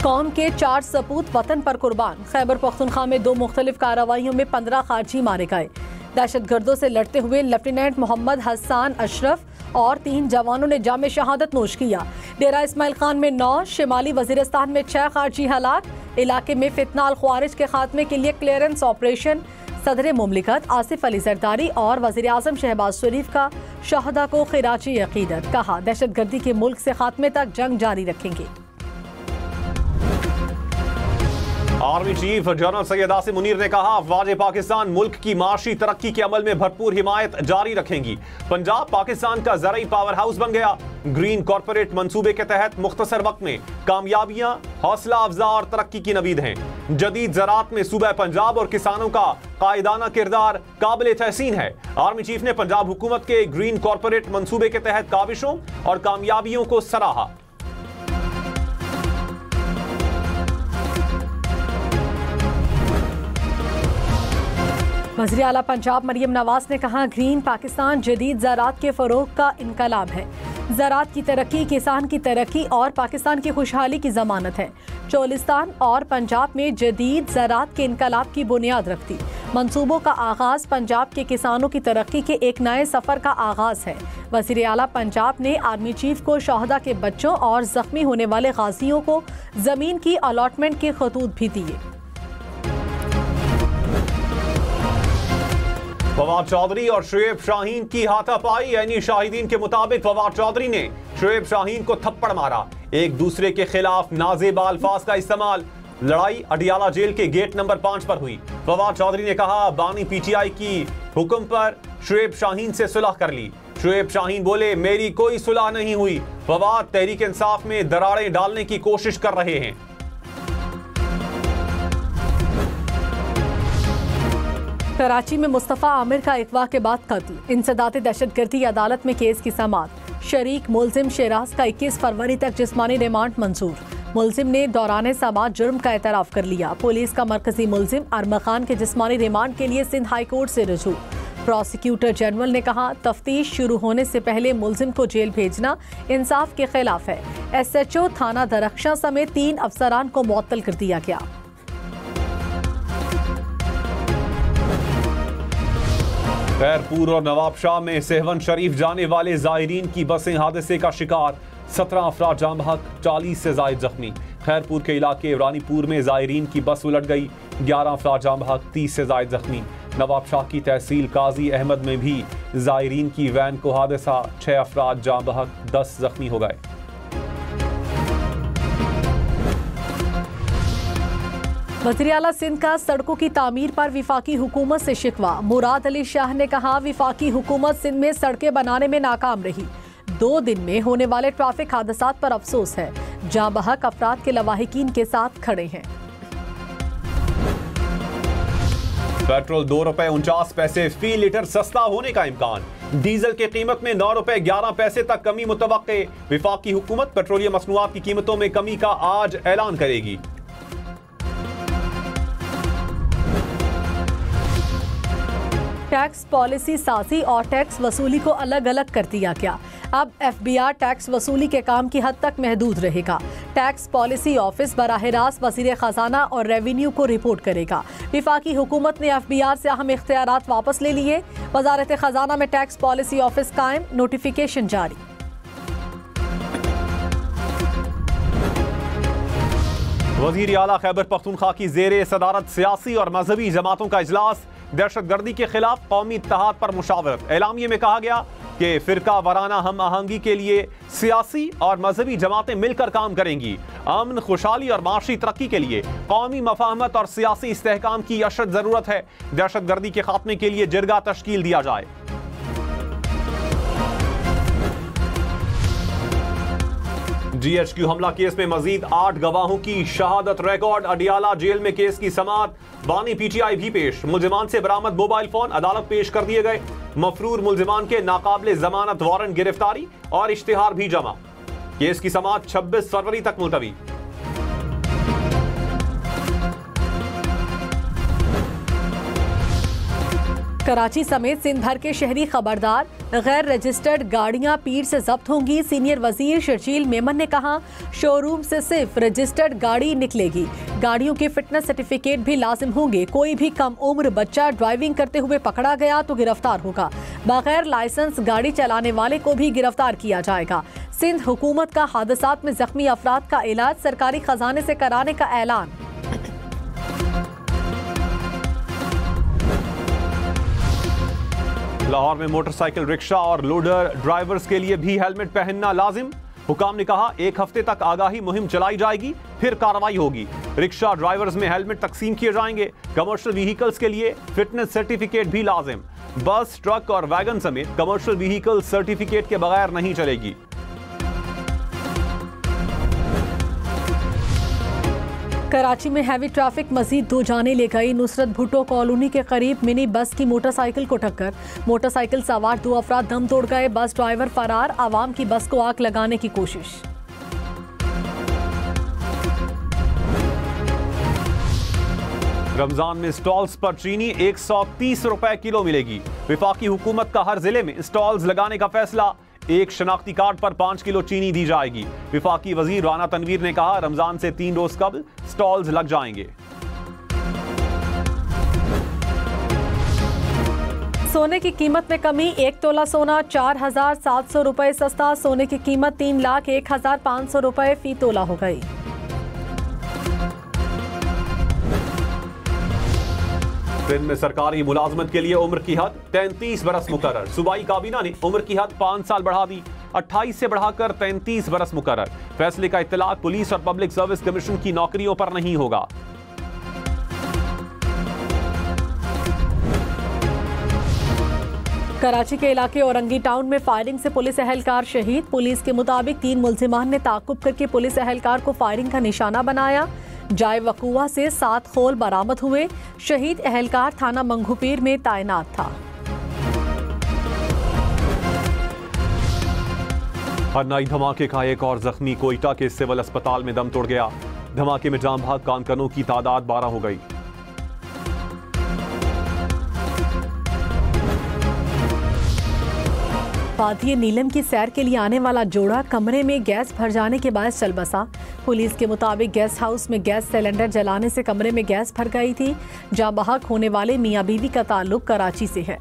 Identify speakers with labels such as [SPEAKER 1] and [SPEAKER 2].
[SPEAKER 1] कौम के 4 सपूत वतन पर कुर्बान। खैबर पख्तूनख्वा में 2 मुख्तलिफ कार्रवाइयों में 15 खारजी मारे गए। दहशतगर्दों से लड़ते हुए लेफ्टिनेंट मोहम्मद हसन अशरफ और 3 जवानों ने जाम शहादत नोश किया। डेरा इस्माइल खान में 9, शिमाली वजीरिस्तान में 6 खारजी हलाक। इलाके में फितना अल ख्वारिज के खात्मे के लिए क्लियरेंस ऑपरेशन। सदर मुमलिकत आसिफ अली जरदारी और वज़ीर आज़म शहबाज शरीफ का शहदा को खिराजी अकीदत। कहा, दहशतगर्दी के मुल्क से खात्मे तक जंग जारी रखेंगे।
[SPEAKER 2] Army chief general Syed Asim Munir ने कहा, अफवाज पाकिस्तान मुल्क की माशी तरक्की के अमल में भरपूर हिमायत जारी रखेंगी। पंजाब पाकिस्तान का ज़राई पावर हाउस बन गया। ग्रीन कॉर्पोरेट मंसूबे के तहत मुख्तसर वक्त में कामयाबियां हौसला अफजा और तरक्की की नवीद हैं। जदीद ज़राअत में सूबा पंजाब और किसानों का कायदाना किरदार काबिल तहसीन है। आर्मी चीफ ने पंजाब हुकूमत के ग्रीन कॉर्पोरेट मंसूबे के तहत काविशों और कामयाबियों को सराहा।
[SPEAKER 1] वज़ीर आला पंजाब मरियम नवाज ने कहा, ग्रीन पाकिस्तान जदीद ज़राअत के फ़रोग का इनकलाब है। ज़राअत की तरक्की किसान की तरक्की और पाकिस्तान की खुशहाली की ज़मानत है। चोलिस्तान और पंजाब में जदीद ज़राअत के इनकलाब की बुनियाद रखती मंसूबों का आगाज़ पंजाब के किसानों की तरक्की के एक नए सफ़र का आगाज़ है। वज़ीर आला पंजाब ने आर्मी चीफ को शहदा के बच्चों और ज़ख्मी होने वाले गाजियों को ज़मीन की अलॉटमेंट के खतूत भी दिए।
[SPEAKER 2] फवाद चौधरी और शुएब शाहीन की हाथापाई। यानी शाहिदीन के मुताबिक फवाद चौधरी ने शुएब शाहीन को थप्पड़ मारा। एक दूसरे के खिलाफ नाजेबा अल्फाज का इस्तेमाल। लड़ाई अडियाला जेल के गेट नंबर 5 पर हुई। फवाद चौधरी ने कहा, बानी पीटीआई की हुक्म पर शुएब शाहीन से सुलह कर ली। शुएब शाहीन बोले, मेरी कोई सुलह नहीं हुई। फवाद तहरीक इंसाफ में दरारें डालने की कोशिश कर रहे हैं।
[SPEAKER 1] कराची में मुस्तफ़ा आमिर का अगवा के बाद कत्ल। इंसदात दहशतगर्दी अदालत में केस की समाअत। शरीक मुलजिम शेराज का 21 फरवरी तक जिस्मानी रिमांड मंजूर। मुलजिम ने दौरान समाअत जुर्म का एतराफ़ कर लिया। पुलिस का मरकजी मुलजिम अरमा खान के जिस्मानी रिमांड के लिए सिंध हाई कोर्ट से रुजू। प्रोसिक्यूटर जनरल ने कहा, तफ्तीश शुरू होने से पहले मुलजिम को जेल भेजना इंसाफ के खिलाफ है। SHO थाना दरख्शां समेत 3 अफसरान को मुअत्तल कर दिया गया।
[SPEAKER 2] खैरपुर और नवाबशाह में सहवन शरीफ जाने वाले ज़ायरीन की बसें हादसे का शिकार। 17 अफराद जाम बहक, 40 से ज़ायद जख्मी। खैरपुर के इलाके रानीपुर में ज़ायरीन की बस उलट गई। 11 अफराद जाम बहक, 30 से ज़ायद जख्मी। नवाबशाह की तहसील काजी अहमद में भी ज़ायरीन की वैन को हादसा। 6 अफराद जाम बहक, 10 जख्मी हो गए।
[SPEAKER 1] वज़ीर आला सिंध का सड़कों की तामीर पर विफाकी हुकूमत से शिकवा। मुराद अली शाह ने कहा, विफाकी हुकूमत सिंध में सड़कें बनाने में नाकाम रही। 2 दिन में होने वाले ट्रैफिक हादसात पर अफसोस है। जाँ बहक अफराद के लवाहिकीन के साथ खड़े हैं।
[SPEAKER 2] पेट्रोल 2 रुपए 49 पैसे फी लीटर सस्ता होने का इम्कान। डीजल की कीमत में 9 रुपए 11 पैसे तक कमी मुतवक्के। विफाकी हुकूमत पेट्रोलियम मसनूआत की कीमतों में कमी का आज ऐलान करेगी।
[SPEAKER 1] टैक्स पॉलिसी साजी और टैक्स वसूली को अलग अलग कर दिया गया। अब FBR टैक्स वसूली के काम की हद तक महदूद रहेगा। टैक्स पॉलिसी ऑफिस बराह रास्त वज़ीर ख़जाना और रेवेन्यू को रिपोर्ट करेगा। विफाकी हुकूमत ने FBR से अहम इख्तियारात वापस ले लिए। वज़ारत ख़जाना में टैक्स पॉलिसी ऑफिस कायम, नोटिफिकेशन जारी।
[SPEAKER 2] वज़ीर आला खैबर पख्तूनख्वा की ज़ेरे सदारत सियासी और मजहबी जमातों का इजलास। दहशतगर्दी के खिलाफ कौमी इत्तेहाद पर मुशावरत। एलामिये में कहा गया कि फिरका वाराना हम आहंगी के लिए सियासी और मजहबी जमातें मिलकर काम करेंगी। अमन, खुशहाली और माशी तरक्की के लिए कौमी मफाहमत और सियासी इस्तेहकाम की अशद जरूरत है। दहशतगर्दी के खात्मे के लिए जिरगा तश्कील दिया जाए। GHQ हमला केस में मजीद 8 गवाहों की शहादत रिकॉर्ड। अडियाला जेल में केस की समाअत। बानी PTI भी पेश। मुलजिमान से बरामद मोबाइल फोन अदालत पेश कर दिए गए। मफरूर मुलजिमान के नाकाबिले जमानत वारंट गिरफ्तारी और इश्तिहार भी जमा। केस की समाअत 26 फरवरी तक मुलतवी।
[SPEAKER 1] कराची समेत सिंध भर के शहरी खबरदार, गैर रजिस्टर्ड गाड़ियां पीर से जब्त होंगी। सीनियर वजीर शर्जील मेमन ने कहा, शोरूम से सिर्फ रजिस्टर्ड गाड़ी निकलेगी। गाड़ियों के फिटनेस सर्टिफिकेट भी लाजिम होंगे। कोई भी कम उम्र बच्चा ड्राइविंग करते हुए पकड़ा गया तो गिरफ्तार होगा। बगैर लाइसेंस गाड़ी चलाने वाले को भी गिरफ्तार किया जाएगा। सिंध हुकूमत का हादसात में जख्मी अफराद का इलाज सरकारी खजाने से कराने का ऐलान।
[SPEAKER 2] लाहौर में मोटरसाइकिल, रिक्शा और लोडर ड्राइवर्स के लिए भी हेलमेट पहनना लाजिम। हुकाम ने कहा, 1 हफ्ते तक आगाही मुहिम चलाई जाएगी, फिर कार्रवाई होगी। रिक्शा ड्राइवर्स में हेलमेट तकसीम किए जाएंगे। कमर्शियल व्हीकल्स के लिए फिटनेस सर्टिफिकेट भी लाजिम। बस, ट्रक और वैगन समेत कमर्शियल व्हीकल सर्टिफिकेट के बगैर नहीं चलेगी।
[SPEAKER 1] कराची में हैवी ट्रैफिक मजीद 2 जाने ले गई। नुसरत भुट्टो कॉलोनी के करीब मिनी बस की मोटरसाइकिल को टक्कर। मोटरसाइकिल सवार 2 अफराद दम तोड़ गए। बस ड्राइवर फरार। आवाम की बस को आग लगाने की कोशिश।
[SPEAKER 2] रमजान में स्टॉल्स पर चीनी 130 रुपए किलो मिलेगी। विफाकी हुकूमत का हर जिले में स्टॉल्स लगाने का फैसला। एक शनाख्ती कार्ड पर 5 किलो चीनी दी जाएगी। विफाकी वजीर राना तनवीर ने कहा, रमजान से 3 रोज कबल स्टॉल्स लग जाएंगे।
[SPEAKER 1] सोने की कीमत में कमी। 1 तोला सोना 4,700 रुपए सस्ता। सोने की कीमत 3,01,500 रुपए फी तोला हो गई।
[SPEAKER 2] सिंध में सरकारी मुलाजमत के लिए उम्र की हद 33 बरस मुकर्रर। सूबाई काबीना ने उम्र की हद 5 साल बढ़ा दी। 28 से बढ़ाकर 33 बरस मुकर्रर। फैसले का इत्तलाक पुलिस और पब्लिक सर्विस कमीशन की नौकरियों पर नहीं होगा।
[SPEAKER 1] कराची के इलाके औरंगी टाउन में फायरिंग से पुलिस एहलकार शहीद। पुलिस के मुताबिक 3 मुल्जिमान ने ताक़ुब करके पुलिस एहलकार को फायरिंग का निशाना बनाया। जाए वक़ूआ से 7 खोल बरामद हुए। शहीद एहलकार थाना मंगूपीर में तैनात था।
[SPEAKER 2] हरनाई धमाके का एक और जख्मी कोयटा के सिविल अस्पताल में दम तोड़ गया। धमाके में जाम भाग कानकनों की तादाद 12 हो गई।
[SPEAKER 1] वादिये नीलम की सैर के लिए आने वाला जोड़ा कमरे में गैस भर जाने के बाद चल बसा। पुलिस के मुताबिक गेस्ट हाउस में गैस सिलेंडर जलाने से कमरे में गैस भर गई थी। जाँ बहक होने वाले मियां बीवी का ताल्लुक कराची से है।